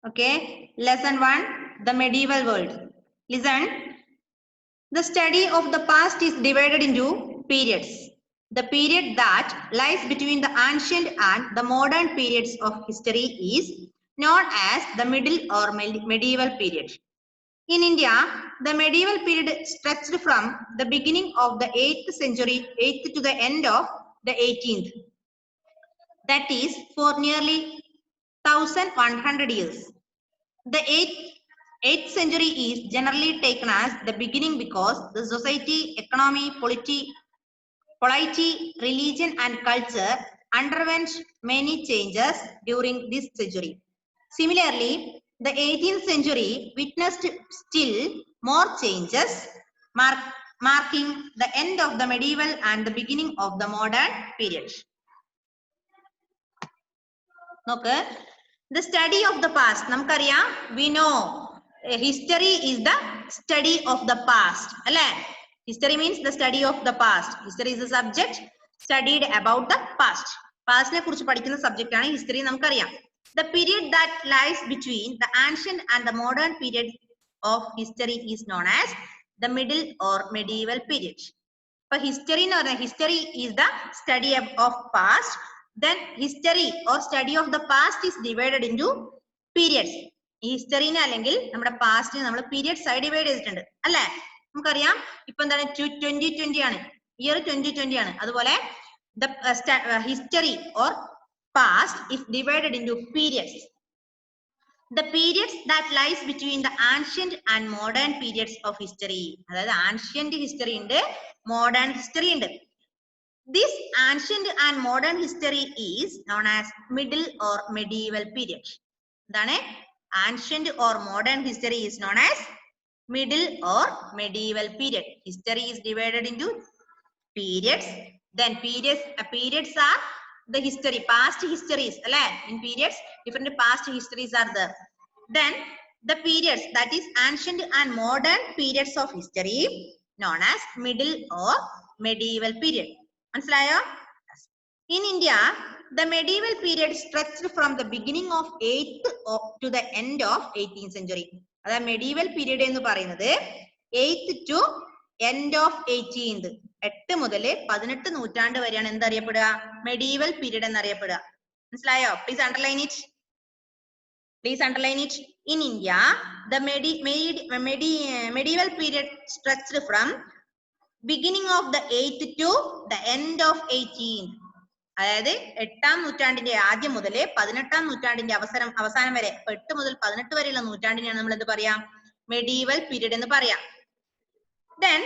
Okay, lesson 1, the medieval world. Listen, the study of the past is divided into periods. The period that lies between the ancient and the modern periods of history is known as the middle or medieval period. In India, the medieval period stretched from the beginning of the 8th century, 8th to the end of the 18th. That is for nearly 1100 years. The 8th century is generally taken as the beginning because the society, economy, polity, religion and culture underwent many changes during this century. Similarly, the 18th century witnessed still more changes, marking the end of the medieval and the beginning of the modern period. Okay. The study of the past. Namkariya, we know history is the study of the past. History means the study of the past. History is the subject studied about the past. Past ne kurichu padikkunna subject aanu history namkariya. The period that lies between the ancient and the modern period of history is known as the middle or medieval period. For history is the study of past. Then history or study of the past is divided into periods. History അല്ലെങ്കിൽ നമ്മുടെ past നമ്മൾ periods ആയി divide ചെയ്തിട്ടുണ്ട് അല്ലേ? നമുക്കറിയാം ഇപ്പൊ എന്താണ് 2020 ആണ്, ഇയർ 2020 ആണ്. അതുപോലെ the history or past is divided into periods. The periods that lies between the ancient and modern periods of history. അതായത് ancient history ഉണ്ട്, modern history ഉണ്ട്. This ancient and modern history is known as middle or medieval period. Then ancient or modern history is known as middle or medieval period. History is divided into periods. Then periods are the history, past histories. In periods, different past histories are there. Then the periods, that is ancient and modern periods of history, known as middle or medieval period. In India, the medieval period stretched from the beginning of 8th to the end of 18th century. That medieval period ennu parayunnathu 8th to end of 18th. 8 മുതൽ 18 നൂറ്റാണ്ട് വരെയാണ് എന്ത് അറിയപ്പെടുക? medieval period എന്ന് അറിയപ്പെടുക. മനസ്സിലായോ? Please underline it. Please underline it. In India, the medieval period stretched from beginning of the 8th to the end of 18th. അതായത് 8ാം നൂറ്റാണ്ടിന്റെ ആദ്യം മുതൽ 18ാം നൂറ്റാണ്ടിന്റെ അവസാനം വരെ, 8 മുതൽ 18 വരെയുള്ള നൂറ്റാണ്ടിനെയാണ് നമ്മൾ എന്ത് പറയാ? medieval period എന്ന് പറയാം. Then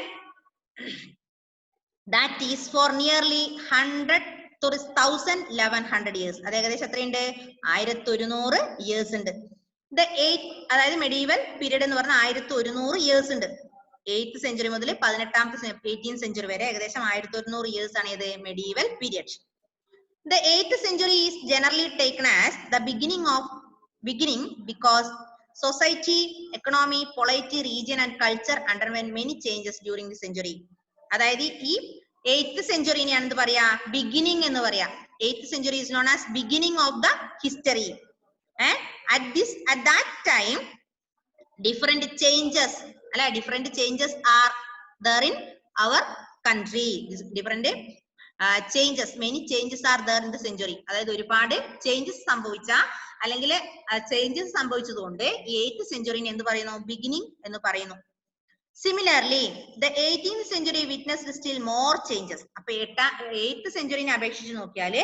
that is for nearly 1100 years. അത് ഏകദേശം എത്രയുണ്ട്? 1100 years ഉണ്ട്. The 8th, അതായത് medieval period എന്ന് പറഞ്ഞാൽ 1100 years ഉണ്ട്. 8th century മുതൽ 18th century വരെ ഏകദേശം 1100 years ആണ് ഇത് medieval period. The 8th century is generally taken as the beginning because society, economy, polity, region and culture underwent many changes during the century. അതായത് ഈ 8th century നെയാണ് എന്ത് പറയാ? beginning എന്ന് പറയാ. 8th century is known as beginning of the history. At that time, different changes are there in our country. Different changes, many changes are there in the century. അതായത് ഒരുപാട് changes സംഭവിച്ച അല്ലെങ്കിൽ changes സംഭവിച്ചതുകൊണ്ട് 8th century എന്ത് പറയുന്നു? beginning എന്ന് പറയുന്നു. Similarly, the 18th century witnessed still more changes. അപ്പൊ 8th century അപേക്ഷിച്ച് നോക്കിയാൽ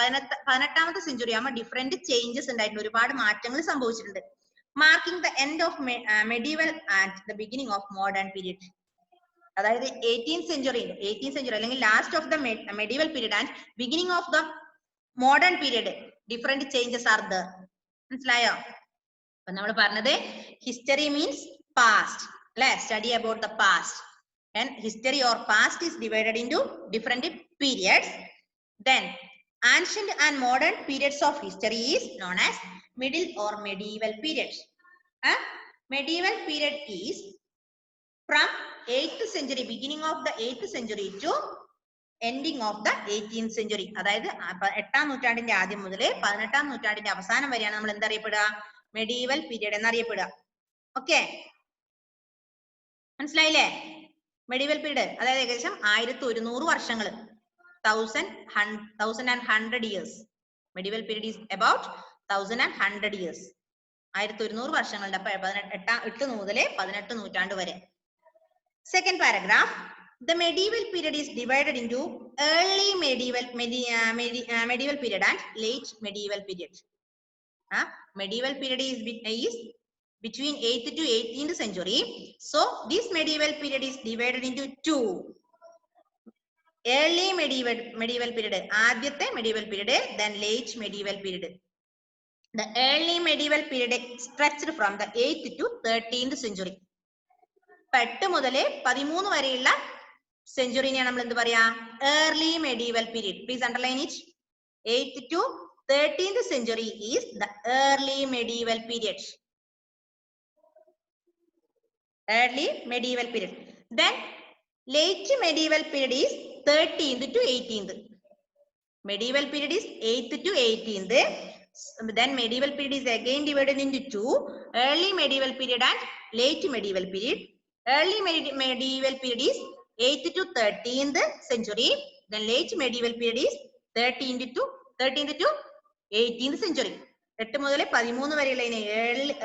18ാമത്തെ സെഞ്ചുറി ആകുമ്പോൾ ഡിഫറെന്റ് ചേഞ്ചസ് ഉണ്ടായിട്ടുണ്ട്, ഒരുപാട് മാറ്റങ്ങൾ സംഭവിച്ചിട്ടുണ്ട്. Marking the end of medieval and the beginning of modern period. അതായത് 18th century അല്ലെങ്കിൽ last of the medieval period and beginning of the modern period, different changes are there. മനസ്സിലായോ? അപ്പൊ നമ്മൾ പറഞ്ഞത് history means past, അല്ലെ? study about the past. And history or past is divided into different periods. Then ancient and modern periods of history is known as middle or medieval period. Medieval period is from 8th century, beginning of the 8th century to ending of the 18th century. അതായത് 8ാം നൂറ്റാണ്ടിന്റെ ആദ്യം മുതൽ 18ാം നൂറ്റാണ്ടിന്റെ അവസാനം വരെയാണ് നമ്മൾ എന്തറിയപ്പെടുക? Medieval period എന്നറിയപ്പെടുക. ഓക്കെ, മനസ്സിലായില്ലേ? മെഡീവൽ പീരീഡ് അതായത് ഏകദേശം 1100 വർഷങ്ങൾ, 1100 years. Medieval period is about 1100 years. 1100 വർഷങ്ങളുടെ 8 മുതൽ 18 നൂറ്റാണ്ട് വരെ. Second paragraph, the medieval period is divided into early medieval period and late medieval period. Medieval period is between 8th to 18th century. So this medieval period is divided into two. Early medieval period, ആദ്യത്തെ medieval period, then late medieval period. The early medieval period stretched from the 8th to 13th century. 8 മുതൽ 13 വരെയുള്ള സെഞ്ചുറിനെയാണ് നമ്മൾ എന്ത് പറയാ? early medieval period. Please underline it. 8th to 13th century is the early medieval period. Early medieval period. Then late medieval period is 13th to 18th. Medieval period is 8th to 18th. Then medieval period is again divided into two: early medieval period and late medieval period. Early medieval period is 8th to 13th century. Then late medieval period is 13th to 18th century. 8 മുതൽ 13 വരെയുള്ളതിനെ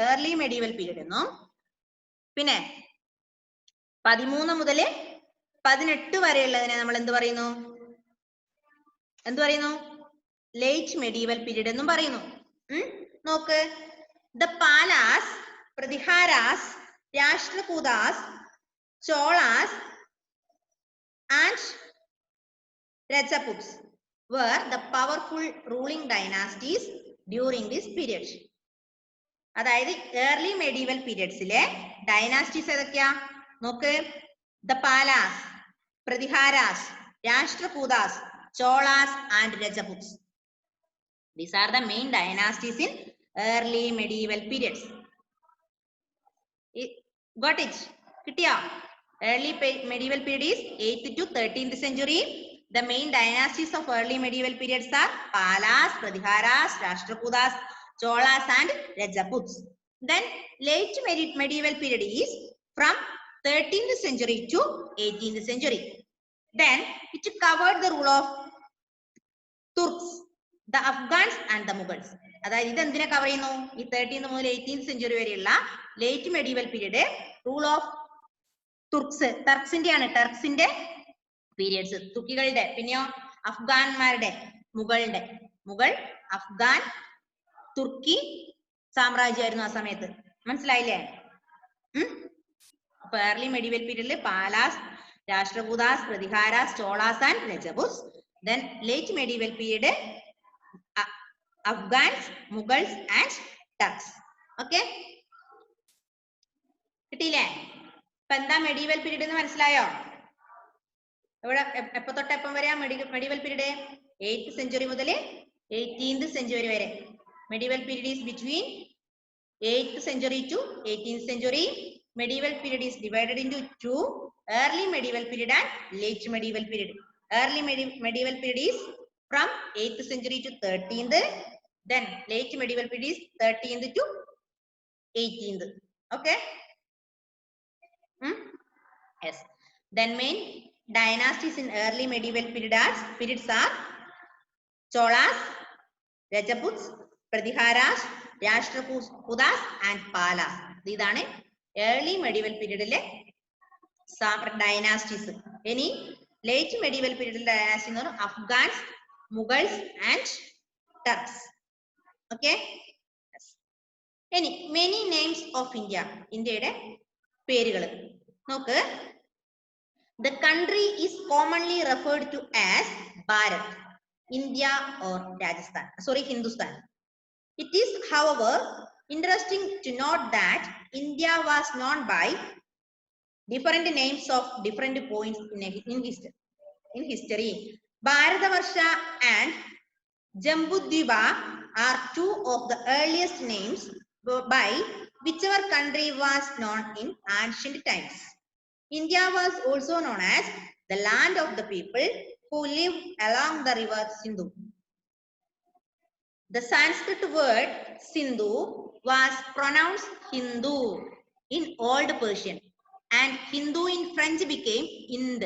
early medieval period എന്നും, പിന്നെ 13 മുതൽ 18 വരെയുള്ളതിനെ നമ്മൾ എന്ത് പറയുന്നു? Late medieval period എന്നും പറയുന്നു. നോക്ക്, the Palas, Pratiharas, Rashtrakutas, Cholas and Rajputs were the powerful ruling dynasties during this period. അതായത് ഏർലി മെഡീവൽ പീരിയഡ്സിലെ ഡൈനാസ്റ്റീസ് ഏതൊക്കെയാ? നോക്ക്, the Palas, Pratiharas, Rashtrakutas, Cholas and Rajputs. These are the main dynasties in early medieval periods. Got it? കിട്ടിയോ? Early medieval period is 8th to 13th century. The main dynasties of early medieval periods are Palas, Prathaharas, Rashtrakutas, Cholas and Rajaputs. Then late medieval period is from 13th century to 18th century. Then it covered the rule of Turks, the Afghans and the Mughals. അതായത് ഇത് എന്തിനെ cover ചെയ്യുന്നു? ഈ 13th മുതൽ 18th century വരെയുള്ള late medieval period rule of ടർക്സിന്റെ periods, തുർക്കികളുടെ, പിന്നെയോ അഫ്ഗാൻമാരുടെ, മുഗൾ, അഫ്ഗാൻ, തുർക്കി സാമ്രാജ്യമായിരുന്നു ആ സമയത്ത്. മനസ്സിലായില്ലേ? അപ്പൊ ഏർലി മെഡീവൽ പീരീഡിൽ Palas, Rashtrakutas, Pratiharas, Cholas and Rajputs. Then late medieval period, Afghans, Mughals and Turks. Okay? കിട്ടിയില്ലേ? ഇപ്പൊ എന്താ മെഡീവൽ പീരീഡ് എന്ന് മനസ്സിലായോ? ഇവിടെ എപ്പോ തൊട്ട് എപ്പം വരെയാ മെഡീവൽ പീരീഡ്? 8th century മുതൽ 18th century വരെ. Medieval period is between 8th century to 18th century. Medieval period is divided into two: early medieval period and late medieval period. Early medieval period is from 8th century to 13th. Then late medieval period is 13th to 18th. Okay? Yes. Then main dynasties in early medieval periods are Cholas, Rajaputs, Prathaharas, Rashtrakutas and Palas. ഇതാണ് early medieval period dynasties. Any late medieval period dynasties are Afghans, Mughals and Turks. Okay? Yes. Any many names of India. India's പേരുകൾ നോക്ക്. The country is commonly referred to as Bharat, India or Rajasthan. Sorry, Hindustan. It is, however, interesting to note that India was known by different names of different points in history. Bharatavarsha and Jambudvipa are two of the earliest names by whichever country was known in ancient times. India was also known as the land of the people who lived along the river Sindhu. The Sanskrit word Sindhu was pronounced Hindu in Old Persian, and Hindu in French became Ind.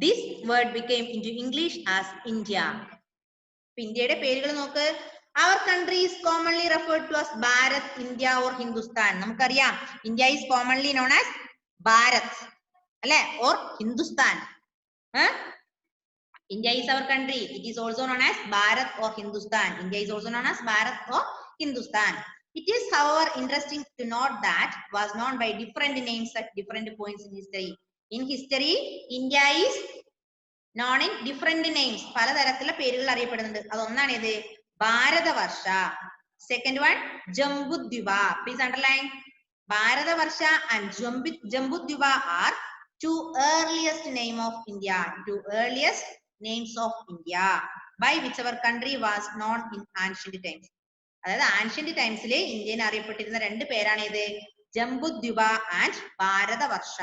This word became into English as India. ഇന്ത്യയുടെ പേരുകൾ നോക്ക്. Our country is commonly referred to as Bharat, India or Hindustan. നമുക്കറിയാം India is commonly known as Bharat, അല്ലെ, or Hindustan. India is our country. It is also known as Bharat or Hindustan. India is also known as Bharat or Hindustan. It is, however, interesting to note that was known by different names at different points in history. In history, India is known in different names. പലതരത്തിലുള്ള പേരുകൾ അറിയപ്പെടുന്നുണ്ട്. അതൊന്നാണ് ഇത് ഭാരതവർഷ. Second one, Jambudvipa. Please underline. Bharatavarsha and Jambudvipa are two earliest name of India. Two earliest names of India by which our country was known in ancient times. അതായത് ancient ടൈംസിലെ Indian അറിയപ്പെട്ടിരുന്ന രണ്ട് പേരാണ് ഇത് ജംബുദ്വിപ and ഭാരതവർഷ.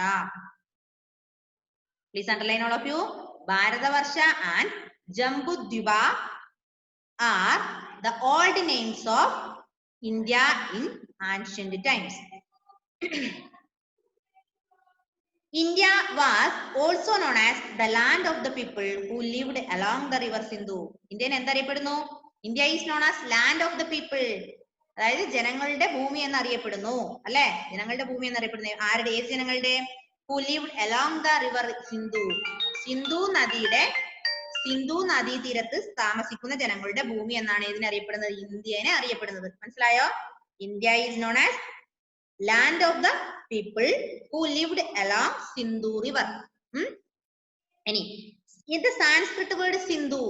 Please underline all of you. Bharatavarsha and Jambudvipa are the old names of India in ancient times. India was also known as the land of the people who lived along the river Sindhu. Indian എന്തറിയപ്പെടുന്നു? India is known as land of the people. അതായത് ജനങ്ങളുടെ ഭൂമി എന്നറിയപ്പെടുന്നു, അല്ലെ? ജനങ്ങളുടെ ഭൂമി എന്നറിയപ്പെടുന്നു. ആരുടെ? ഏത് ജനങ്ങളുടെ? Who lived along the river Sindhu. Sindhu നദീതീരത്ത് താമസിക്കുന്ന ജനങ്ങളുടെ ഭൂമി എന്നാണ് ഇതിനറിയപ്പെടുന്നത്, ഇന്ത്യനെ അറിയപ്പെടുന്നത്. മനസ്സിലായോ? India is known as land of the people who lived along Sindhu river. Any in the Sanskrit word Sindhu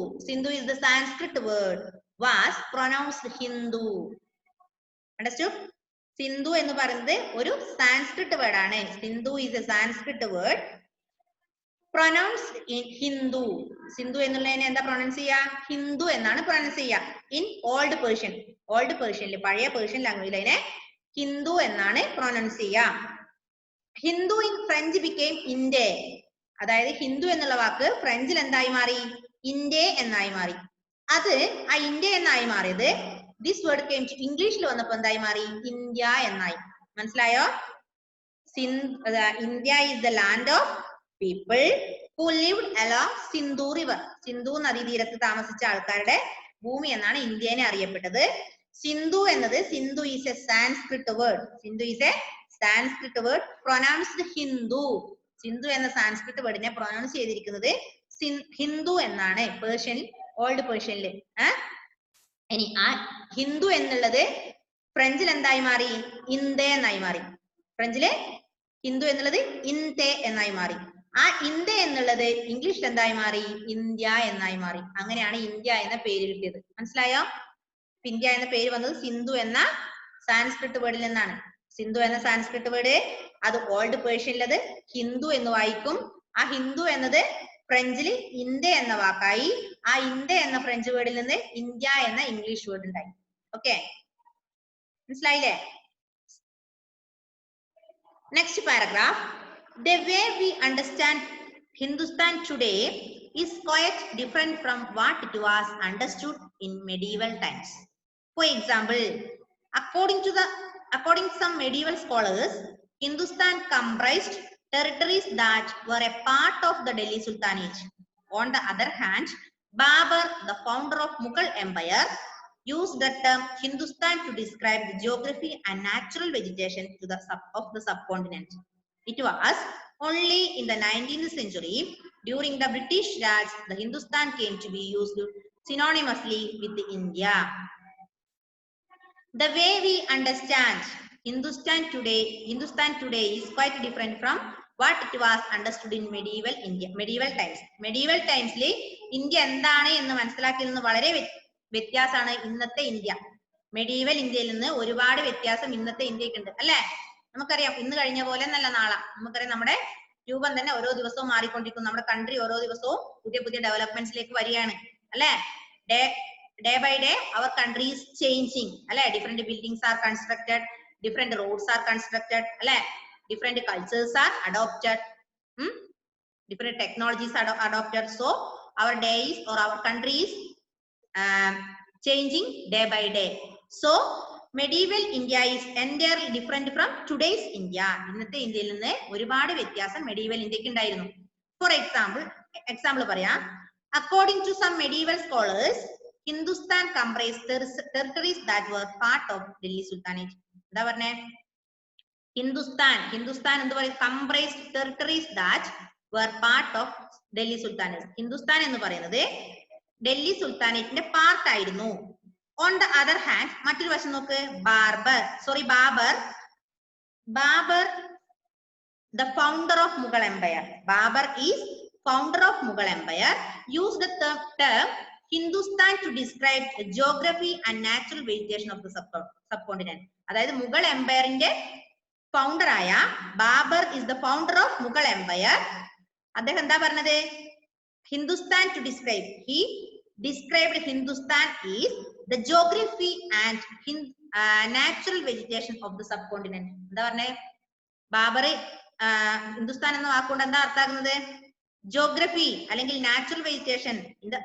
is the Sanskrit word, was pronounced Hindu. Understood? Sindhu എന്ന് പറയുന്നത് ഒരു Sanskrit word ആണ്. Sindhu is a Sanskrit word pronounced in Hindu. Sindhu എന്നുള്ളതിനെ എന്താ pronounce ചെയ്യാ? ഹിന്ദു എന്നാണ് pronounce ചെയ്യാ. In old Persian, old പേർഷ്യനിൽ, പഴയ പേർഷ്യൻ ലാംഗ്വേജിൽ അതിനെ ഹിന്ദു എന്നാണ് പ്രൊനൗൺസ് ചെയ്യാ. Hindu in French became India. അതായത് ഹിന്ദു എന്നുള്ള വാക്ക് ഫ്രഞ്ചിൽ എന്തായി മാറി? ഇന്ത്യ എന്നായി മാറി. അത് ആ ഇന്ത്യ എന്നായി മാറിയത് ദിസ് വേർഡ് കെയിം ടു ഇംഗ്ലീഷിൽ വന്നപ്പോ എന്തായി മാറി? ഇന്ത്യ എന്നായി. മനസ്സിലായോ? India is the land of people who lived along Sindhu river. Sindhu നദീതീരത്ത് താമസിച്ച ആൾക്കാരുടെ ഭൂമി എന്നാണ് ഇന്ത്യനെ അറിയപ്പെട്ടത്. സിന്ധു എന്നത്, Sindhu is a Sanskrit word. Sindhu is a Sanskrit word pronounced Hindu. Sindhu എന്ന സാൻസ്ക്രിറ്റ് വേർഡിനെ പ്രൊനൗൺസ് ചെയ്തിരിക്കുന്നത് ഹിന്ദു എന്നാണ് പേർഷ്യൻ, ഓൾഡ് പേർഷ്യനില്. ഇനി ആ ഹിന്ദു എന്നുള്ളത് ഫ്രഞ്ചിൽ എന്തായി മാറി? ഇന്ത്യ എന്നായി മാറി. ഫ്രഞ്ചില് ഹിന്ദു എന്നുള്ളത് ഇന്ത്യ എന്നായി മാറി. ആ ഇന്ത്യ എന്നുള്ളത് ഇംഗ്ലീഷിൽ എന്തായി മാറി? ഇന്ത്യ എന്നായി മാറി. അങ്ങനെയാണ് ഇന്ത്യ എന്ന പേര് കിട്ടിയത്. മനസ്സിലായോ? ഇന്ത്യ എന്ന പേര് വന്നത് സിന്ധു എന്ന സാൻസ്ക്രിറ്റ് വേർഡിൽ നിന്നാണ്. സിന്ധു എന്ന സാൻസ്ക്രിറ്റ് വേർഡ് അത് ഓൾഡ് പേർഷ്യനിലത് ഹിന്ദു എന്ന് വായിക്കും. ആ ഹിന്ദു എന്നത് ഫ്രഞ്ചിൽ ഇന്ത്യ എന്ന വാക്കായി. ആ ഇന്ത്യ എന്ന ഫ്രഞ്ച് വേർഡിൽ നിന്ന് ഇന്ത്യ എന്ന ഇംഗ്ലീഷ് വേർഡ് ഉണ്ടായി. ഓക്കെ, മനസ്സിലായില്ലേ? Next paragraph. The way we understand Hindustan today is quite different from what it was understood in medieval times. For example, according to some medieval scholars, Hindustan comprised territories that were a part of the Delhi Sultanate. On the other hand, Babur, the founder of Mughal Empire, used the term Hindustan to describe the geography and natural vegetation of the subcontinent. It was only in the 19th century, during the British Raj, the Hindustan came to be used synonymously with India. The way we understand Hindustan today is quite different from what it was understood in medieval India, medieval times. Medieval times le India endana ennu മനസ്സിലാക്കിയിരുന്നത് വളരെ വ്യത്യാസമാണ് ഇന്നത്തെ India. Medieval ഇന്ത്യയിൽ നിന്ന് ഒരുപാട് വ്യത്യാസം ഇന്നത്തെ ഇന്ത്യക്കുണ്ട്, അല്ലേ? നമുക്കറിയാം ഇന്ന് കഴിഞ്ഞ പോലെ എന്നല്ല നാളെ. നമുക്കറിയാം നമ്മുടെ രൂപം തന്നെ ഓരോ ദിവസവും മാറിക്കൊണ്ടിരിക്കുന്നു. നമ്മുടെ കൺട്രി ഓരോ ദിവസവും പുതിയ പുതിയ ഡെവലപ്മെന്റ്സിലേക്ക് വരികയാണ്, അല്ലെ? Day by day our country is changing, അല്ലെ? Different buildings are constructed, different roads are constructed, അല്ലെ? Different cultures are adopted, different technologies are adopted. So our days or our countries changing day by day. So medieval India is entirely different from today's India. ഇന്നത്തെ ഇന്ത്യയിൽ നിന്ന് ഒരുപാട് വ്യത്യാസം medieval ഇന്ത്യക്ക് ഉണ്ടായിരുന്നു. For example പറയാം. According to some medieval scholars, Hindustan comprised territories that were part of Delhi Sultanate. എന്താ പറഞ്ഞേ? Hindustan എന്ന് പറയുന്നത് comprised territories that were part of Delhi Sultanate. Hindustan എന്ന് പറയുന്നത് ഡൽഹി സുൽത്താനേറ്റിന്റെ പാർട്ട് ആയിരുന്നു. On the other hand, മറ്റൊരു വശം നോക്ക്, Babur, the founder of Mughal Empire. Babur is founder of Mughal Empire, used the term Hindustan to describe the geography and natural vegetation of the subcontinent. അതായത് Mughal എംപയറിന്റെ founder ആയ Babur is the founder of Mughal Empire. അദ്ദേഹം എന്താ പറഞ്ഞത്? Hindustan to describe. He described Hindustan is the geography and natural vegetation of the subcontinent. എന്താ പറഞ്ഞേ? ബാബർ ഹിന്ദുസ്ഥാൻ എന്ന വാക്കുകൊണ്ട് എന്താ അർത്ഥാക്കുന്നത്? ജോഗ്രഫി അല്ലെങ്കിൽ natural vegetation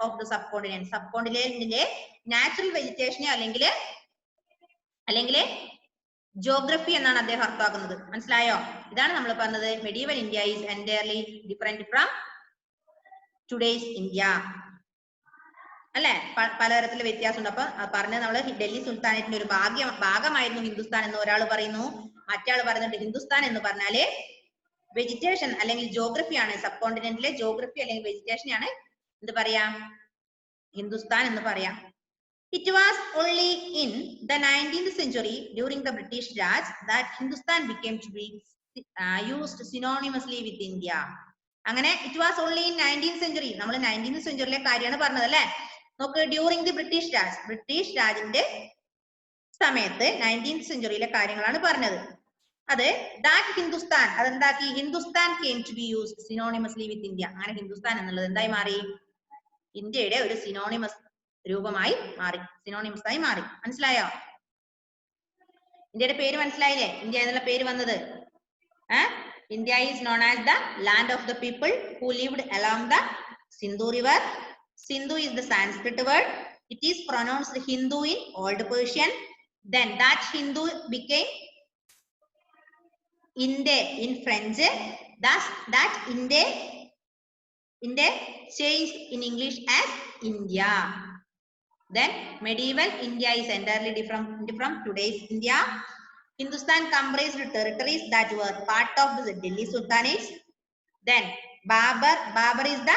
of the subcontinent. സബ്കോണ്ടിനെന്റിലെ നാച്ചുറൽ വെജിറ്റേഷനെ അല്ലെങ്കിൽ ജോഗ്രഫി എന്നാണ് അദ്ദേഹം അർത്ഥമാക്കുന്നത്. മനസ്സിലായോ? ഇതാണ് നമ്മൾ പറഞ്ഞത് medieval India is entirely different from today's India. അല്ലെ? പലതരത്തിലുള്ള വ്യത്യാസമുണ്ട്. അപ്പൊ പറഞ്ഞത് നമ്മള് ഡൽഹി സുൽത്താനേറ്റിന്റെ ഒരു ഭാഗമായിരുന്നു ഹിന്ദുസ്ഥാൻ എന്ന് ഒരാൾ പറയുന്നു. മറ്റേ ആൾ പറയുന്നുണ്ട് ഹിന്ദുസ്ഥാൻ എന്ന് പറഞ്ഞാല് വെജിറ്റേഷൻ അല്ലെങ്കിൽ ജോഗ്രഫിയാണ്. സബ് കോണ്ടിനെന്റിലെ ജോഗ്രഫി അല്ലെങ്കിൽ വെജിറ്റേഷനെയാണ് എന്ത് പറയാ? ഹിന്ദുസ്ഥാൻ എന്ന് പറയാം. It was only in the 19th century during the British Raj that Hindustan became to be used synonymously with India. അങ്ങനെ it was only in 19th century. നമ്മൾ 19th centuryയിലെ കാര്യമാണ് പറഞ്ഞത് അല്ലെ? നോക്ക്, ഡ്യൂറിംഗ് ദി ബ്രിട്ടീഷ് രാജിന്റെ സമയത്ത് 19th centuryയിലെ കാര്യങ്ങളാണ് പറഞ്ഞത്. അത് that Hindustan അതെന്താക്കി? Hindustan came to be used synonymously with India. അങ്ങനെ ഹിന്ദുസ്ഥാൻ എന്നുള്ളത് എന്തായി മാറി? ഇന്ത്യയുടെ ഒരു സിനോണിമസ് രൂപമായി മാറി, സിനോണിമസ് ആയി മാറി. മനസ്സിലായോ? ഇന്ത്യയുടെ പേര് മനസ്സിലായില്ലേ? ഇന്ത്യ എന്നുള്ള പേര് വന്നത് India is known as the land of the people who lived along the Sindhu river. Sindhu is the Sanskrit word. It is pronounced Hindu in Old Persian. Then that Hindu became Inde in French. Thus that Inde changed in English as India. Then medieval India is entirely different from today's India. Hindustan comprised territories that were part of the Delhi Sultanate. Then Babur is the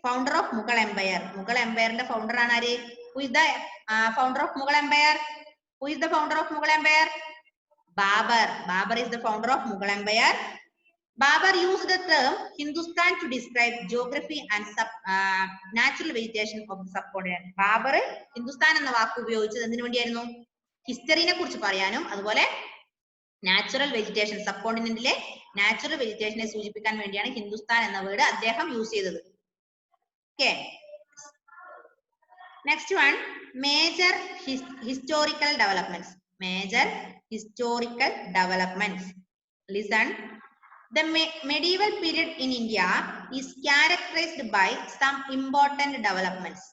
founder of Mughal Empire. Mughal Empire ന്റെ founder ആണ് ആര്? Who is the founder of Mughal Empire? Who is the founder of Mughal Empire? Babur. Babur is the founder of Mughal Empire. Babur used the term Hindustan to describe geography and natural vegetation of the subcontinent. Babur Hindustan എന്ന വാക്ക് ഉപയോഗിച്ചത് എന്തിനു വേണ്ടിയായിരുന്നു? ഹിസ്റ്ററിനെ കുറിച്ച് പറയാനും അതുപോലെ natural vegetation, sub കോണ്ടിനെന്റിലെ natural വെജിറ്റേഷനെ സൂചിപ്പിക്കാൻ വേണ്ടിയാണ് ഹിന്ദുസ്ഥാൻ എന്ന വേർഡ് അദ്ദേഹം യൂസ് ചെയ്തത്. Okay. Next one, major historical developments. Major historical developments. Listen. The medieval period in India is characterized by some important developments.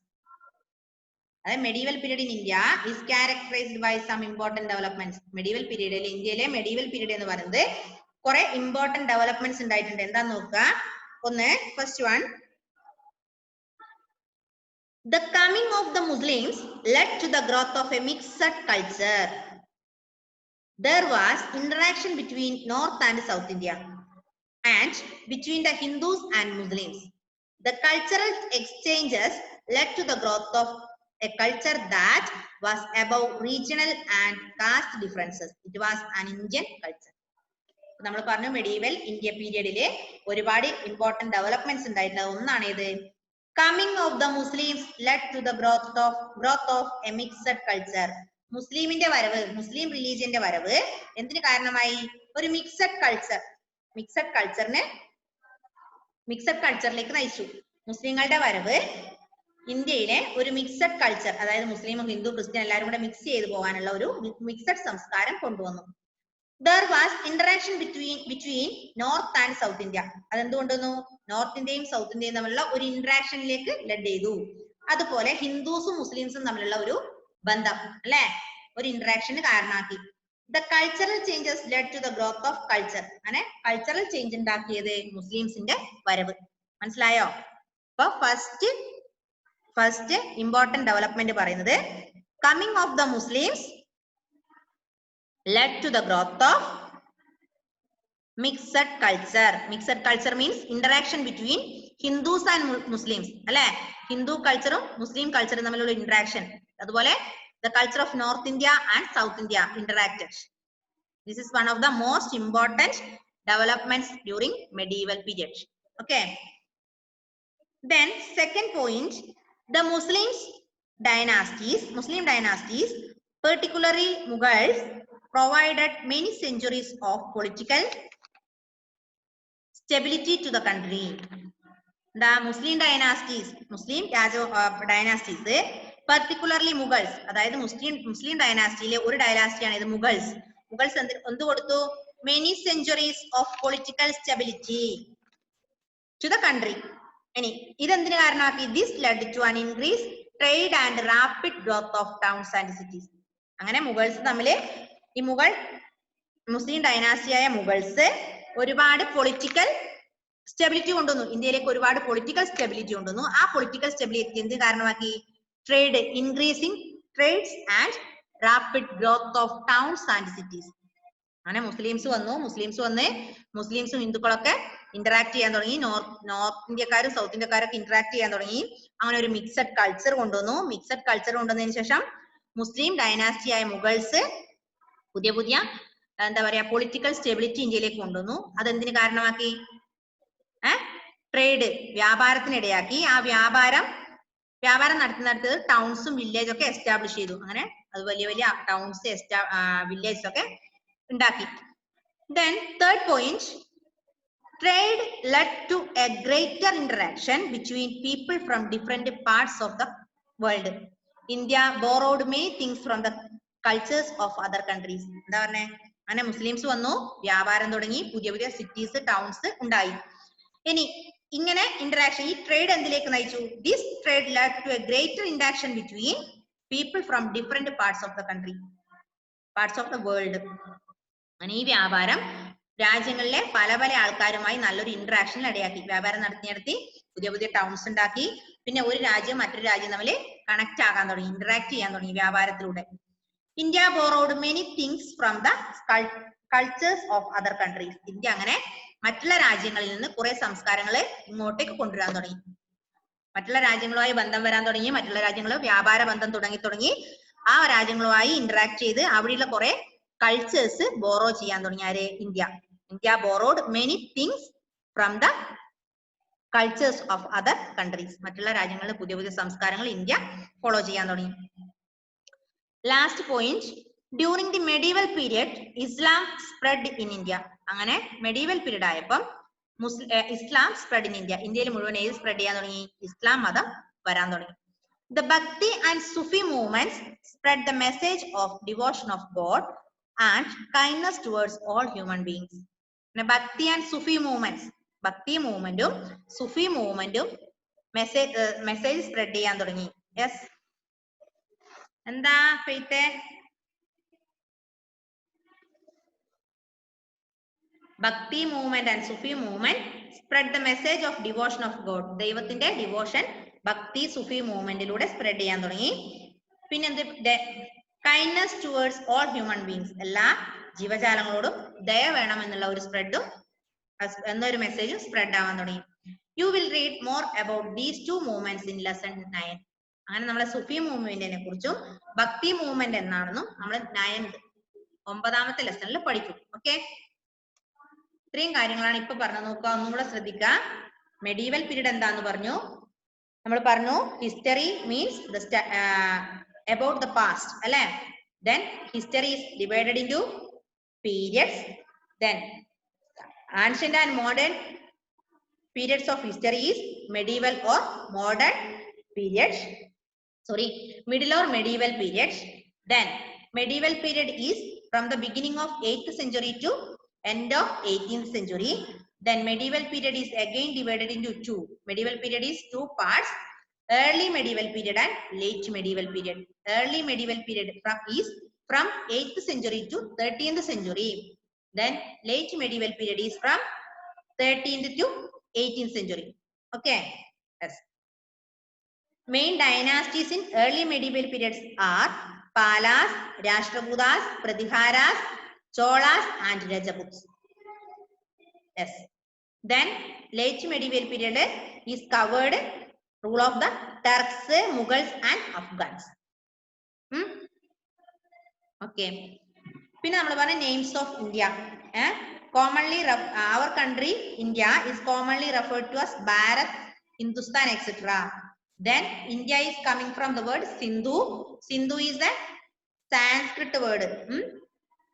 The medieval period in India is characterized by some important developments. Medieval period il India medieval period ennu parayunnathu kore important developments undayittunde. Endha nokka? Onne first one, the coming of the Muslims led to the growth of a mixed culture. There was interaction between North and South India and between the Hindus and Muslims. The cultural exchanges led to the growth of a culture that was above regional and caste differences. It was an Indian culture. നമ്മൾ പറഞ്ഞു medieval India periodile ഒരുപാട് important developments ഉണ്ടായിട്ടുണ്ട്. ഒന്നാണ് ഇത്, coming of the Muslims led to the growth of a mixed culture. മുസ്ലിമിന്റെ വരവ്, മുസ്ലിം റിലീജിയന്റെ വരവ് എന്തിനു കാരണമായി? ഒരു മിക്സഡ് കൾച്ചറിലേക്ക് നയിച്ചു. മുസ്ലിങ്ങളുടെ വരവ് ഇന്ത്യയിലെ ഒരു മിക്സഡ് കൾച്ചർ, അതായത് മുസ്ലിം, ഹിന്ദു, ക്രിസ്ത്യൻ എല്ലാവരും കൂടെ മിക്സ് ചെയ്ത് പോകാനുള്ള ഒരു മിക്സഡ് സംസ്കാരം കൊണ്ടുവന്നു. There was interaction between North and South India. അതെന്തുകൊണ്ടുവന്നു? നോർത്ത് ഇന്ത്യയും സൗത്ത് ഇന്ത്യയും തമ്മിലുള്ള ഒരു ഇന്ററാക്ഷനിലേക്ക് ലെഡ് ചെയ്തു. അതുപോലെ ഹിന്ദുസും മുസ്ലിംസും തമ്മിലുള്ള ഒരു ബന്ധം അല്ലെ, ഒരു ഇന്ററാക്ഷന് കാരണമാക്കി. The cultural changes led to the growth of culture. അങ്ങനെ കൾച്ചറൽ ചേഞ്ച് ഉണ്ടാക്കിയത് മുസ്ലിംസിന്റെ വരവ്. മനസ്സിലായോ? അപ്പൊ ഫസ്റ്റ് ഇമ്പോർട്ടന്റ് ഡെവലപ്മെന്റ് പറയുന്നത് coming of the Muslims led to the growth of mixed culture. Mixed culture means interaction between Hindus and Muslims അല്ലെ, Hindu കൾച്ചറും മുസ്ലിം കൾച്ചറും തമ്മിലുള്ള ഇന്ററാക്ഷൻ. അതുപോലെ the culture of North India and South India interacted. This is one of the most important developments during medieval period. Okay. Then second point, the Muslim dynasties, particularly Mughals, provided many centuries of political stability to the country. The Muslim dynasties, particularly Mughals, അതായത് മുസ്ലിം ഡൈനാസ്റ്റിയിലെ ഒരു ഡൈനാസ്റ്റിയാണ് ഇത് Mughals. Mughals എന്ത് കൊടുത്തു? many centuries of political stability to the country. ഇനി ഇതെന്തിനു കാരണമാക്കി? this led to an increased trade and rapid growth of towns and cities. അങ്ങനെ Mughals തമ്മിൽ ഈ മുസ്ലിം ഡൈനാസ്റ്റിയായ Mughals ഒരുപാട് പൊളിറ്റിക്കൽ സ്റ്റെബിലിറ്റി കൊണ്ടുവന്നു. ഇന്ത്യയിലേക്ക് ഒരുപാട് പൊളിറ്റിക്കൽ സ്റ്റെബിലിറ്റി കൊണ്ടുവന്നു. ആ പൊളിറ്റിക്കൽ സ്റ്റെബിലിറ്റി എന്ത് കാരണമാക്കി? Trade, increasing trades and rapid growth of towns and cities. അങ്ങനെ മുസ്ലിംസ് വന്ന് മുസ്ലിംസും ഹിന്ദുക്കളൊക്കെ ഇന്ററാക്ട് ചെയ്യാൻ തുടങ്ങി. നോർത്ത് ഇന്ത്യക്കാരും സൗത്ത് ഇന്ത്യക്കാരൊക്കെ ഇന്ററാക്ട് ചെയ്യാൻ തുടങ്ങി. അങ്ങനെ ഒരു മിക്സഡ് കൾച്ചർ കൊണ്ടുവന്നു. മിക്സഡ് കൾച്ചർ കൊണ്ടുവന്നതിന് ശേഷം മുസ്ലിം ഡൈനാസ്റ്റിയായ മുഗൾസ് പുതിയ എന്താ പറയാ പൊളിറ്റിക്കൽ സ്റ്റെബിലിറ്റി ഇന്ത്യയിലേക്ക് കൊണ്ടുവന്നു. അതെന്തിനു കാരണമാക്കി? ട്രേഡ്, വ്യാപാരത്തിനിടയാക്കി. ആ വ്യാപാരം നടത്തുന്നിടത്ത് ടൗൺസും വില്ലേജ് ഒക്കെ എസ്റ്റാബ്ലിഷ് ചെയ്തു. അങ്ങനെ അത് വലിയ ടൗൺസ് വില്ലേജ് ഒക്കെ ഉണ്ടാക്കി. Then third point, trade led to a greater interaction between people from different parts of the world. India borrowed many things from the cultures of other countries. എന്താ പറഞ്ഞേ? അങ്ങനെ മുസ്ലിംസ് വന്നു, വ്യാപാരം തുടങ്ങി, പുതിയ സിറ്റീസ് ടൗൺസ് ഉണ്ടായി. ഇനി ഇങ്ങനെ ഇന്ററാക്ഷൻ, ഈ ട്രേഡ് എന്തിലേക്ക് നയിച്ചു? This trade led to a greater interaction between people from different parts of the country, parts of the world. അങ്ങനെ ഈ വ്യാപാരം രാജ്യങ്ങളിലെ പല ആൾക്കാരുമായി നല്ലൊരു ഇന്ററാക്ഷൻ ഇടയാക്കി. വ്യാപാരം നടത്തി പുതിയ ടൗൺസ് ഉണ്ടാക്കി. പിന്നെ ഒരു രാജ്യം മറ്റൊരു രാജ്യം തമ്മിൽ കണക്ട് ആകാൻ തുടങ്ങി, ഇന്ററാക്ട് ചെയ്യാൻ തുടങ്ങി വ്യാപാരത്തിലൂടെ. India borrowed many things from the cultures of other countries. India അങ്ങനെ മറ്റുള്ള രാജ്യങ്ങളിൽ നിന്ന് കുറെ സംസ്കാരങ്ങൾ ഇങ്ങോട്ടേക്ക് കൊണ്ടുവരാൻ തുടങ്ങി. മറ്റുള്ള രാജ്യങ്ങളുമായി ബന്ധം വരാൻ തുടങ്ങി. മറ്റുള്ള രാജ്യങ്ങൾ വ്യാപാര ബന്ധം തുടങ്ങി ആ രാജ്യങ്ങളുമായി ഇന്ററാക്ട് ചെയ്ത് അവിടെയുള്ള കുറെ കൾച്ചേഴ്സ് ബോറോ ചെയ്യാൻ തുടങ്ങി. ആര്? India borrowed many things from the cultures of other countries. മറ്റുള്ള രാജ്യങ്ങളിൽ പുതിയ സംസ്കാരങ്ങൾ ഇന്ത്യ ഫോളോ ചെയ്യാൻ തുടങ്ങി. Last point, during the medieval period Islam spread in India. അങ്ങനെ മെഡീവൽ പീരീഡ് ആയപ്പം ഇസ്ലാം സ്പ്രെഡ് ഇൻ ഇന്ത്യ. ഇന്ത്യയിൽ മുഴുവൻ സ്പ്രെഡ് ചെയ്യാൻ തുടങ്ങി, ഇസ്ലാം മതം വരാൻ തുടങ്ങി. The Bhakti and Sufi movements spread the message of devotion of God and kindness towards all human beings. Bhakti and Sufi movements, Bhakti movementum Sufi movementum message spread ചെയ്യാൻ തുടങ്ങി. Yes, എന്താ ഫെയ്ത്തെ? Bhakti movement and Sufi movement spread the message of devotion of God. ദൈവത്തിന്റെ devotion ഭക്തി Sufi മൂവ്മെന്റിലൂടെ spread ചെയ്യാൻ തുടങ്ങി. പിന്നെ എന്ത്? Kindness towards all human beings. എല്ലാ ജീവജാലങ്ങളോടും ദയ വേണം എന്നുള്ള ഒരു സ്പ്രെഡും എന്നൊരു മെസ്സേജും സ്പ്രെഡ് ആവാൻ തുടങ്ങി. You will read more about these two movements in lesson 9. അങ്ങനെ നമ്മളെ സുഫി മൂവ്മെന്റിനെ കുറിച്ചും ഭക്തി മൂവ്മെന്റ് എന്നാണെന്നും നമ്മൾ 9ാമത്തെ ലെസണിൽ പഠിക്കും. ഓക്കെ, ഇത്രയും കാര്യങ്ങളാണ് ഇപ്പൊ പറഞ്ഞു. നോക്കുക, ഒന്നും കൂടെ ശ്രദ്ധിക്കുക. മെഡീവൽ പീരീഡ് എന്താന്ന് പറഞ്ഞു? നമ്മൾ പറഞ്ഞു history means about the past അല്ലെ. Then history is divided into periods. Then ancient and modern periods of history is medieval or modern periods. middle or medieval periods. Then medieval period is from the beginning of 8th century to end of 18th century. Then medieval period is again divided into two. Medieval period is two parts. early medieval period and late medieval period. Early medieval period is from 8th century to 13th century. Then late medieval period is from 13th to 18th century. Okay. Yes. Main dynasties in early medieval periods are Palas, Rashtrakutas, Pratiharas, Cholas and Rajaputs. Yes. Then late medieval period is covered rule of the Turks, Mughals and Afghans. Okay. Pinna nammal parna names of India. Commonly our country India is commonly referred to as Bharat, Hindustan, etc. Then India is coming from the word Sindhu. Sindhu is the Sanskrit word.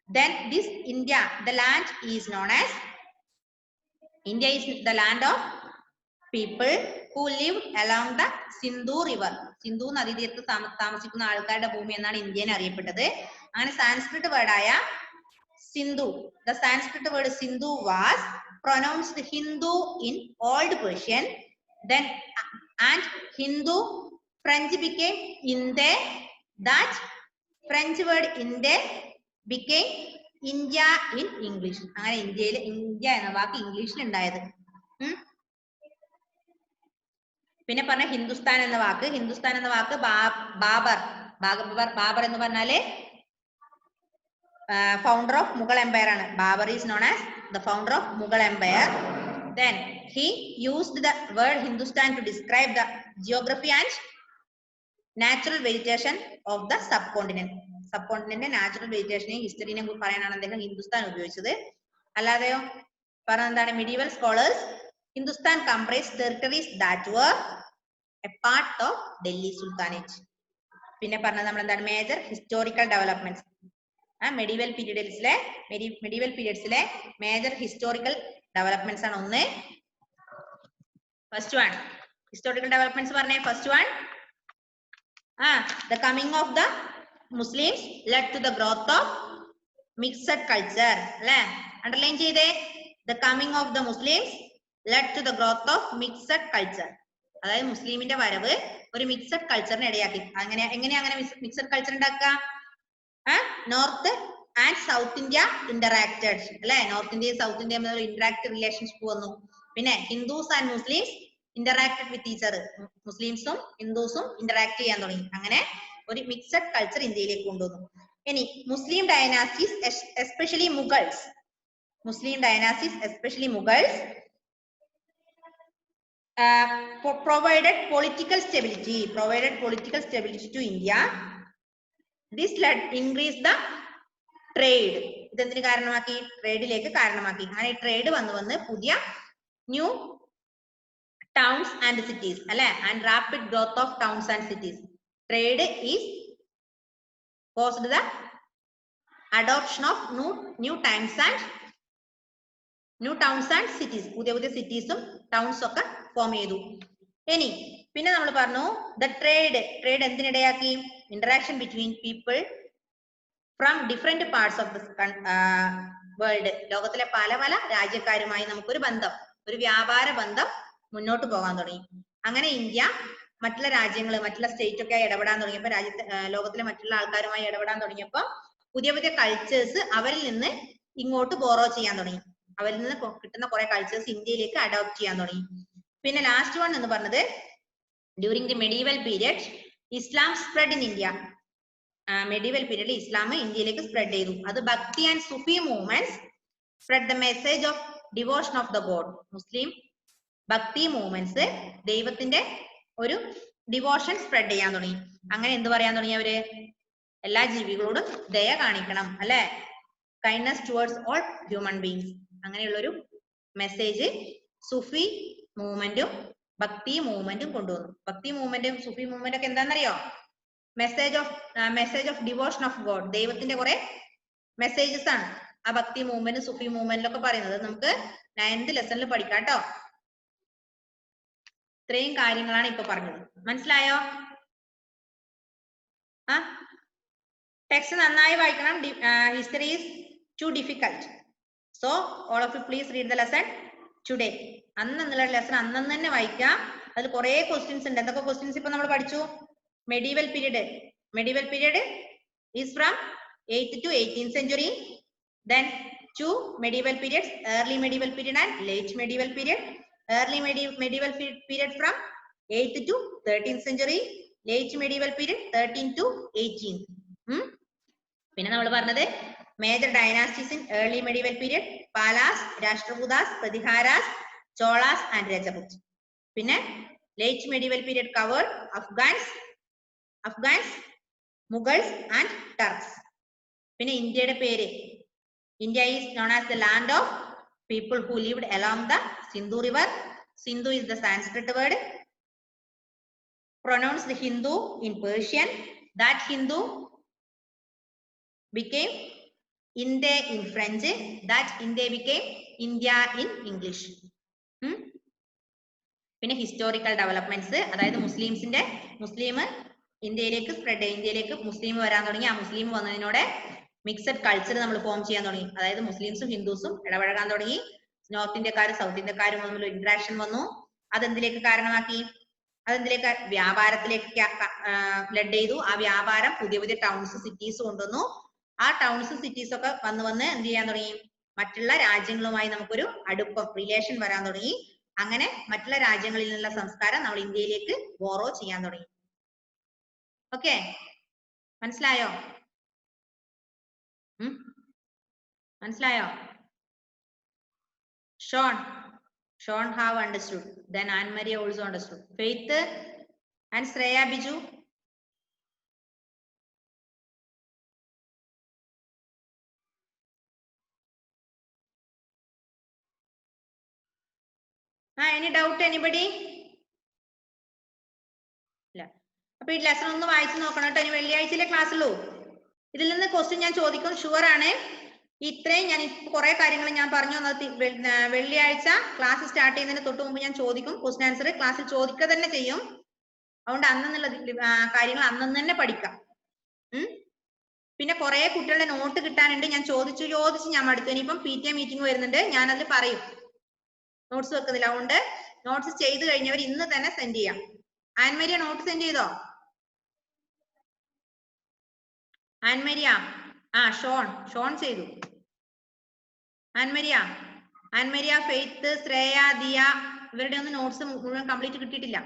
Then this India, the land is known as India is the land of people who live along the Sindhu river. Sindhu നദീതീരത്ത് താമസിക്കുന്ന ആൾക്കാരുടെ ഭൂമി എന്നാണ് ഇന്ത്യനെ അറിയപ്പെട്ടത്. അങ്ങനെ Sanskrit വേർഡായ Sindhu, the Sanskrit word Sindhu was pronounced Hindu in Old Persian. Then and Hindu French became Inde. That French word Inde became India in English. അങ്ങനെ ഇന്ത്യയിൽ India എന്ന വാക്ക് ഇംഗ്ലീഷിൽ ഉണ്ടായത്. പിന്നെ പറഞ്ഞ ഹിന്ദുസ്ഥാൻ എന്ന വാക്ക് ബാബർ എന്ന് പറഞ്ഞാല് founder of Mughal Empire ആണ്. Babur is known as the founder of Mughal Empire. Then he used the word Hindustan to describe the geography and natural vegetation of the subcontinent. Subcontinent natural vegetation history ne പറയാനാണ് അദ്ദേഹം ഹിന്ദുസ്ഥാൻ ഉപയോഗിച്ചത്. അല്ലാതെയോ പറഞ്ഞ എന്താണ് medieval scholars Hindustan comprised territories that were a part of Delhi Sultanate. പിന്നെ പറഞ്ഞത് നമ്മൾ എന്താണ് major historical developments. Medieval periods major historical developments ആണ് ഒന്ന്. First one historical developments പറഞ്ഞേ. First one the coming of the Muslims led to the growth of mixed culture. അല്ലേ? underline ചെയ്തേ. The coming of the Muslims led to the growth of mixed culture. അതായത് മുസ്ലിമിന്റെ വരവ് ഒരു mixed കൾച്ചറിനെ ഇടയാക്കി. എങ്ങനെയാണ് മിക്സഡ് കൾച്ചർ ഉണ്ടാക്കുക? North and south India interacted അല്ലെ? നോർത്ത് ഇന്ത്യയും സൗത്ത് ഇന്ത്യയും ഇന്ററാക്ട് റിലേഷൻഷിപ്പ് വന്നു. പിന്നെ Hindus and Muslims interacted with each other. മുസ്ലിംസും ഹിന്ദുസും ഇന്ററാക്ട് ചെയ്യാൻ തുടങ്ങി. അങ്ങനെ ഒരു മിക്സഡ് കൾച്ചർ ഇന്ത്യയിലേക്ക് കൊണ്ടുവന്നു. ഇനി Muslim dynasties especially Mughals provided political stability to India. This led increase the trade. ഇതെന്തിനു കാരണമാക്കി? ട്രേഡിലേക്ക് കാരണമാക്കി. അങ്ങനെ ട്രേഡ് വന്ന് പുതിയ ന്യൂ towns and cities അല്ലെ? and rapid growth of towns and cities. Trade is caused the adoption of new towns and cities. പുതിയ സിറ്റീസും ടൗൺസും ഒക്കെ form ചെയ്തു. ഇനി പിന്നെ നമ്മൾ പറഞ്ഞു the trade എന്തിനിടയാക്കി? interaction between people from different parts of the world. ലോകത്തിലെ പല രാജ്യക്കാരുമായി നമുക്കൊരു ഒരു വ്യാപാര ബന്ധം മുന്നോട്ട് പോകാൻ തുടങ്ങി. അങ്ങനെ ഇന്ത്യ മറ്റുള്ള രാജ്യങ്ങൾ മറ്റുള്ള സ്റ്റേറ്റ് ഒക്കെ ഇടപെടാൻ തുടങ്ങിയപ്പോൾ ലോകത്തിലെ മറ്റുള്ള ആൾക്കാരുമായി ഇടപെടാൻ തുടങ്ങിയപ്പോൾ പുതിയ കൾച്ചേഴ്സ് അവരിൽ നിന്ന് ഇങ്ങോട്ട് ബോറോ ചെയ്യാൻ തുടങ്ങി. അവരിൽ നിന്ന് കിട്ടുന്ന കുറെ കൾച്ചേഴ്സ് ഇന്ത്യയിലേക്ക് അഡോപ്റ്റ് ചെയ്യാൻ തുടങ്ങി. പിന്നെ ലാസ്റ്റ് വൺ എന്ന് പറഞ്ഞത് during the medieval period Islam spread in India. Medieval പീരിയഡിൽ ഇസ്ലാം ഇന്ത്യയിലേക്ക് സ്പ്രെഡ് ചെയ്തു. അത് bhakti and Sufi movements spread the message of devotion of the god. Muslim bhakti movements ദൈവത്തിന്റെ ഒരു ഡിവോഷൻ സ്പ്രെഡ് ചെയ്യാൻ തുടങ്ങി. അങ്ങനെ എന്ത് പറയാൻ തുടങ്ങി അവര്? എല്ലാ ജീവികളോടും ദയ കാണിക്കണം അല്ലെ? Kindness towards all human beings. അങ്ങനെയുള്ളൊരു മെസ്സേജ് സുഫി മൂവ്മെന്റും ഭക്തി മൂവ്മെന്റും കൊണ്ടുവന്നു. ഭക്തി മൂവ്മെന്റും സുഫി മൂവ്മെന്റ് ഒക്കെ എന്താണെന്നറിയോ? Message of devotion of God. ദൈവത്തിന്റെ കുറെ മെസ്സേജസ് ആണ് ആ ഭക്തി മൂവ്മെന്റ് സുഫി മൂവ്മെന്റിലൊക്കെ പറയുന്നത്. നമുക്ക് 9th ലെസണിൽ പഠിക്കാം കേട്ടോ. ഇത്രയും കാര്യങ്ങളാണ് ഇപ്പൊ പറഞ്ഞത്. മനസ്സിലായോ? ടെക്സ്റ്റ് നന്നായി വായിക്കണം. History is too difficult. So all of you please read the lesson today. അന്നുള്ള ലെസൺ അന്നു തന്നെ വായിക്കാം. അതിൽ കുറെ ക്വസ്റ്റ്യൻസ് ഉണ്ട്. എന്തൊക്കെ ക്വസ്റ്റ്യൻസ് ഇപ്പൊ നമ്മൾ പഠിച്ചു? Medieval period is from 8th to 18th century. Then two medieval periods, early medieval period and late medieval period. Early medieval period from 8th to 13th century. Late medieval period 13th to 18th. പിന്നെ നമ്മൾ പറഞ്ഞത് major dynasties in early medieval period: Palas, Rashtrakutas, Pratiharas, Cholas and Rajput. പിന്നെ late medieval period covered Afghans, Mughals and Turks. പിന്നെ ഇന്ത്യയുടെ പേര്: India is known as the land of people who lived along the Sindhu river. Sindhu is the Sanskrit word. Pronounced Hindu in Persian. That Hindu became Inde in French. That Inde became India in English. പിന്നെ historical developments, അതായത് മുസ്ലിം ഇന്ത്യയിലേക്ക് spread, ഇന്ത്യയിലേക്ക് മുസ്ലിം വരാൻ തുടങ്ങി. ആ മുസ്ലിം വന്നതിനോടെ mixed culture നമ്മൾ form ചെയ്യാൻ തുടങ്ങി. അതായത് മുസ്ലിംസും ഹിന്ദുസും ഇടപഴകാൻ തുടങ്ങി. നോർത്ത് ഇന്ത്യക്കാരും സൗത്ത് ഇന്ത്യക്കാരും തമ്മിൽ ഇന്ററാക്ഷൻ വന്നു. അതെന്തിലേക്ക് കാരണമാക്കി? അതെന്തിലേക്ക്? വ്യാപാരത്തിലേക്ക് ബ്ലഡ് ചെയ്തു. ആ വ്യാപാരം പുതിയ പുതിയ ടൗൺസ്, സിറ്റീസ് കൊണ്ടുവന്നു. ആ ടൗൺസും സിറ്റീസും ഒക്കെ വന്ന് എന്ത് ചെയ്യാൻ തുടങ്ങി? മറ്റുള്ള രാജ്യങ്ങളുമായി നമുക്കൊരു അടുപ്പം, റിലേഷൻ വരാൻ തുടങ്ങി. അങ്ങനെ മറ്റുള്ള രാജ്യങ്ങളിൽ നിന്നുള്ള സംസ്കാരം നമ്മൾ ഇന്ത്യയിലേക്ക് ബോറോ ചെയ്യാൻ തുടങ്ങി. ഓക്കെ, മനസ്സിലായോ? മനസ്സിലായോ? Sean have understood. Then Anne Marie also understood. Faith and Shreya Biju. Any doubt anybody? ഇല്ല. അപ്പൊ ഈ ലെസൺ ഒന്ന് വായിച്ചു നോക്കണം കേട്ടോ. ഇനി വെള്ളിയാഴ്ചയിലെ ക്ലാസ് ഉള്ളൂ. ഇതിൽ നിന്ന് ക്വസ്റ്റ്യൻ ഞാൻ ചോദിക്കും, ഷുവർ ആണ്. ഇത്രയും ഞാൻ കുറെ കാര്യങ്ങൾ ഞാൻ പറഞ്ഞു തന്നത് വെള്ളിയാഴ്ച ക്ലാസ് സ്റ്റാർട്ട് ചെയ്യുന്നതിന് തൊട്ട് മുമ്പ് ഞാൻ ചോദിക്കും. ക്വസ്റ്റ്യൻ ആൻസർ ക്ലാസ്സിൽ ചോദിക്കുക തന്നെ ചെയ്യും. അതുകൊണ്ട് അന്നുള്ള കാര്യങ്ങൾ അന്നു തന്നെ പഠിക്കാം. പിന്നെ കുറെ കുട്ടികളുടെ നോട്ട് കിട്ടാനുണ്ട്. ഞാൻ ചോദിച്ച് ഞാൻ മടുത്തു. ഇനിയിപ്പം PTA മീറ്റിംഗ് വരുന്നുണ്ട്, ഞാനത് പറയും. നോട്ട്സ് വെക്കുന്നില്ല. അതുകൊണ്ട് നോട്ട്സ് ചെയ്ത് കഴിഞ്ഞവർ ഇന്ന് തന്നെ സെൻഡ് ചെയ്യാം. ആൻമരിയ നോട്ട് സെൻഡ് ചെയ്തോ? ആൻമരിയ, ഷോൺ ചെയ്തു. ആൻമരിയ, ഫെയ്ത്ത്, ശ്രേയ, ദിയ, ഇവരുടെ ഒന്നും നോട്ട്സ് മുഴുവൻ കംപ്ലീറ്റ് കിട്ടിയിട്ടില്ല.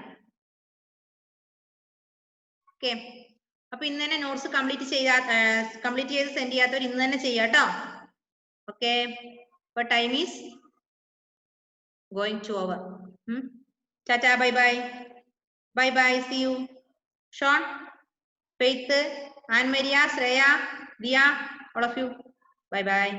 ഓക്കെ, അപ്പൊ ഇന്ന് തന്നെ നോട്ട്സ് കംപ്ലീറ്റ് ചെയ്ത് സെൻഡ് ചെയ്യാത്തവർ ഇന്ന് തന്നെ ചെയ്യാം കേട്ടോ. ഓക്കെ, അപ്പൊ time is going to over. Tata, bye bye, see you. Sean, Faith, Anne Maria, Shreya, Dia, all of you, bye bye.